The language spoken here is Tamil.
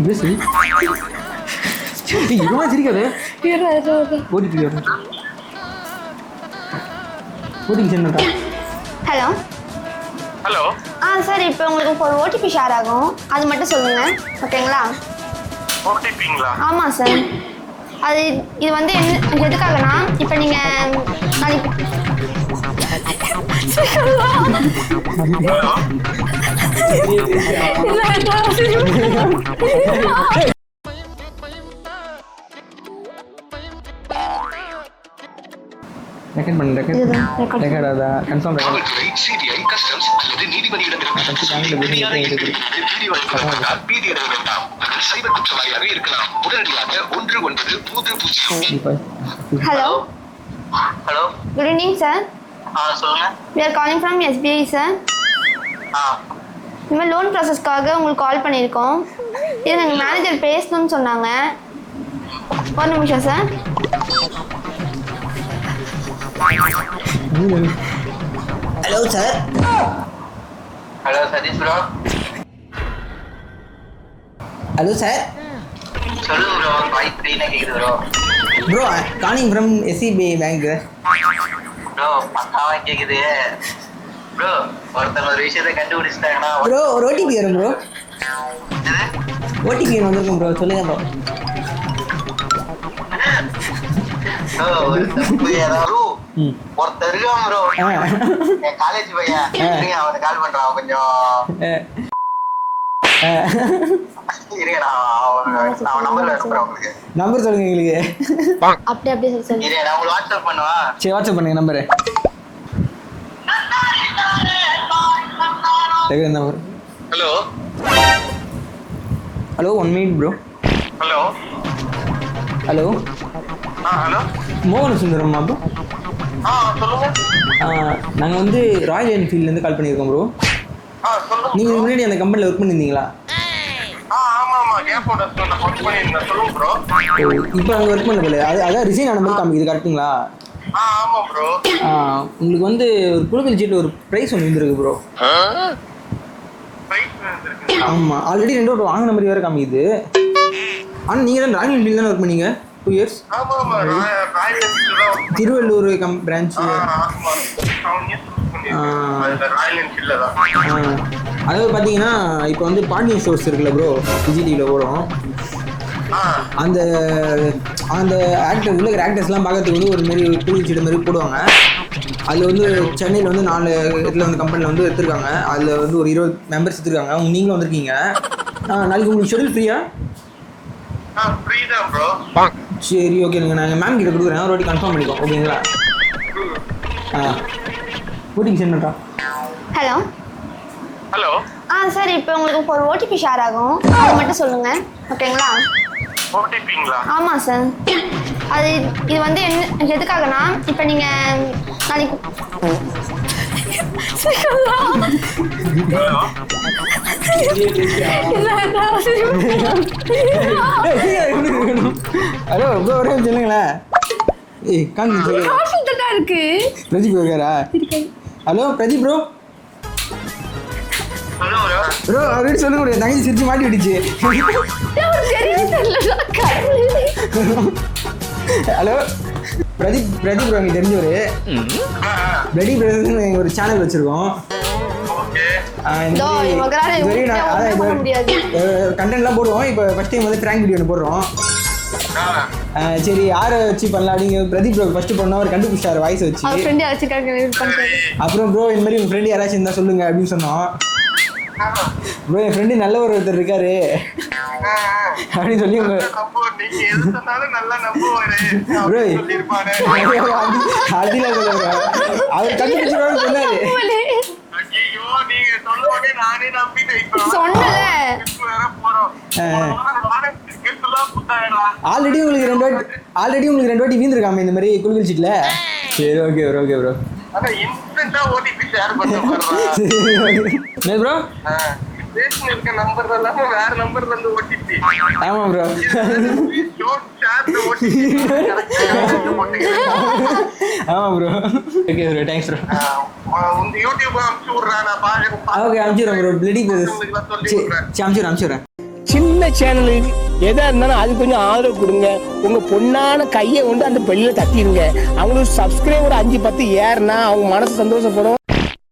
பேசு இவனா சிரிக்காது ஓடிபி சொன்னடா. Hello hello. சார் இப்போ உங்களுக்கு ஒரு ஓடிபி ஷேர் ஆகும், அது மட்டும் சொல்லுங்க. ஓகேங்களா? ஓடிபிங்களா? ஆமாம் சார். அது இது வந்து எதுக்காகனா இப்போ நீங்கள் நாளைக்கு ரெக்கார்ட் பண்ணு. ரெக்கார்ட் ஆதா கன்ஃபார்ம் ரெக்கார்ட். சிபிஐ கஸ்டம்ஸ் அல்லது நீதிபதியிடமிருந்து சைபர் குற்றவாளியாக இருக்கலாம். உடனடியாக 19300. Hello hello. Good evening sir. சொல்லுங்க. we are calling from SBI sir. இந்த மாதிரி லோன் ப்ராசஸ்க்காக உங்களுக்கு கால் பண்ணியிருக்கோம். இது எங்கள் மேனேஜர் பேசணும்னு சொன்னாங்க. ஒரு நிமிஷம் sir. Hello sir. Hello Sathish bro. Hello sir. சொல்லுங்க ப்ரோ. வாய்ஸ் க்ளீனாக கேட்குது bro. Bro calling from SBI bank. Bro பக்காவாக கேட்குது ப்ரோ. ஒருத்தர் ஒரு விஷயத்தை கண்டுபிடிச்சிட்டாங்கன்னா ப்ரோ ஒரு ஓடிபி வரும் ப்ரோ. ஓடிபி வந்திருக்கும் ப்ரோ, சொல்லுங்க ப்ரோ. ஒருத்தர் இருக்கான் ப்ரோ, என் காலேஜ் பையன். அவனுக்கு கால் பண்றான் கொஞ்சம். அவன் நம்பர் அனுப்புறேன் உங்களுக்கு. நம்பர் சொல்லுங்க எங்களுக்கு. அப்படியே சொல்லி நான் உங்களுக்கு வாட்ஸ்அப் பண்ணுவா. சரி வாட்ஸ்அப் பண்ணுங்க number. Number. Hello hello 1 minute bro. Hello hello. Hello மோகன சுந்தரம்மா ப்ரோ. சொல்லுங்க. நாங்கள் வந்து ராயல் என்ஃபீல்ட்லேருந்து கால் பண்ணியிருக்கோம் ப்ரோ. சொல்லுங்க. நீங்கள் முன்னாடி அந்த கம்பெனியில் ஒர்க் பண்ணியிருந்தீங்களா? ஆமா கேப்போட ஒர்க் பண்ணியிருந்தேன். சொல்லுங்க ப்ரோ. இப்போ அங்கே ஒர்க் பண்ணல, அதான் ரிசைன் ஆன மாதிரி காமிக்குது, கரெக்டுங்களா? ஆமா ப்ரோ. உங்களுக்கு வந்து ஒரு குழுக்கள் சீட்டில் ஒரு ப்ரைஸ் ஒன்று வந்துருக்கு ப்ரோ. ஆமாம், ஆல்ரெடி 2 வாட்டி வாங்கின மாதிரி வேறு காமிக்குது. ஆனால் நீங்கள் தான் ராயல் என்ஃபீல்டு தானே ஒர்க் பண்ணீங்க 2 years? திருவள்ளூர் பிரான்ச்சு. அதாவது பார்த்தீங்கன்னா இப்போ வந்து பாண்டியன் ஸ்டோர்ஸ் இருக்குல்ல ப்ரோ, விஜிடியில் ஓடும். அந்த அந்த ஆக்டர் உள்ள இருக்கிற ஆக்டர்ஸ்லாம் பார்க்கறதுக்கு வந்து ஒரு மாரி குளிர்ச்சிட மாதிரி போடுவாங்க. அதில் வந்து சென்னையில் வந்து 4 இடத்துல வந்து கம்பெனியில் வந்து எடுத்துருக்காங்க. அதில் வந்து ஒரு 20 மெம்பர்ஸ் எடுத்துருக்காங்க. நீங்களும் வந்திருக்கீங்க. நாளைக்கு உங்களுக்கு ஷெடியூல் ஃப்ரீயா? ஃப்ரீ தான் ப்ரோ. சரி ஓகே, நீங்கள் நாங்கள் மேம் கிட்ட கொடுக்குறேன், ஒரு வாட்டி கன்ஃபார்ம் பண்ணிக்கோ. ஓகேங்களா? ஓடிபி சென்ட் பண்ணுறா. Hello hello. சார் இப்போ உங்களுக்கு ஒரு ஓடிபி ஷேர் ஆகும், அது மட்டும் சொல்லுங்க. ஓகேங்களா? ஓடிபிங்களா? ஆமாம் சார். அது இது வந்து எதுக்காகனா இப்போ நீங்கள் நாளைக்கு ஹலோ ப்ரோ, ஒரே சொல்லுங்களேன். இருக்கு பிரதீப் இருக்காரா? Hello Pradeep bro. ப்ரோ அவர்கிட்ட சொல்ல முடியாது, தங்கச்சி சிரிச்சு மாட்டி விடுச்சு. ஹலோ பிரதீப் ப்ரோ, எனக்கு தெரிஞ்சவர். பிரதீப் பிரதர்ஸ் ஒரு சேனல் வச்சிருக்கோம். கண்டென்ட்லாம் போடுவோம். இப்போ ஃபர்ஸ்ட் டைம் வந்து பிராங்க் வீடியோ போடுறோம். சரி யாரை வச்சு பண்ணலாம் அப்படிங்க. பிரதீப் ப்ரோ ஃபர்ஸ்ட் பண்ணோம், அவர் கண்டுபிடிச்சார் வாய்ஸ் வச்சு. அப்புறம் ப்ரோ இந்த மாதிரி உங்கள் ஃப்ரெண்டு யாராச்சும் இருந்தால் சொல்லுங்க அப்படின்னு சொன்னோம். ப்ரோ என் ஃப்ரெண்டு நல்ல ஒருத்தர் இருக்காரு அப்படின்னு சொல்லி ப்ரோ அதில் சொல்லுங்க. அவர் கண்டுபிடிச்சிருவாரு சொன்னாரு. ஆல்ரெடி உங்களுக்கு 2 வாட்டி வீந்திருக்காம இந்த மாதிரி குழுக்கள் சீட்ல. சரி okay bro, okay bro. Bro பேசின இருக்க நம்பர் இல்லாம வேற நம்பர்ல இருந்து ஓடிபி ஆமாம் ப்ரோ ஆமாம் bro okay bro thanks bro உங்க யூடியூப் அனுப்பிச்சு விடுறா நான் பாக்குறேன் ஓகே அனுப்பிச்சிடுறேன் ப்ரோ பிளடி பிரதர்ஸ் அனுப்பிச்சிடுறேன் சின்ன சேனலுக்கு எதா இருந்தாலும் அது கொஞ்சம் ஆதரவு கொடுங்க. உங்க பொண்ணான கையை கொண்டு அந்த பெல்லில தட்டிடுங்க. அவங்களுக்கு சப்ஸ்கிரைபர் 5-10 ஏறுனா அவங்க மனசு சந்தோஷப்படும்.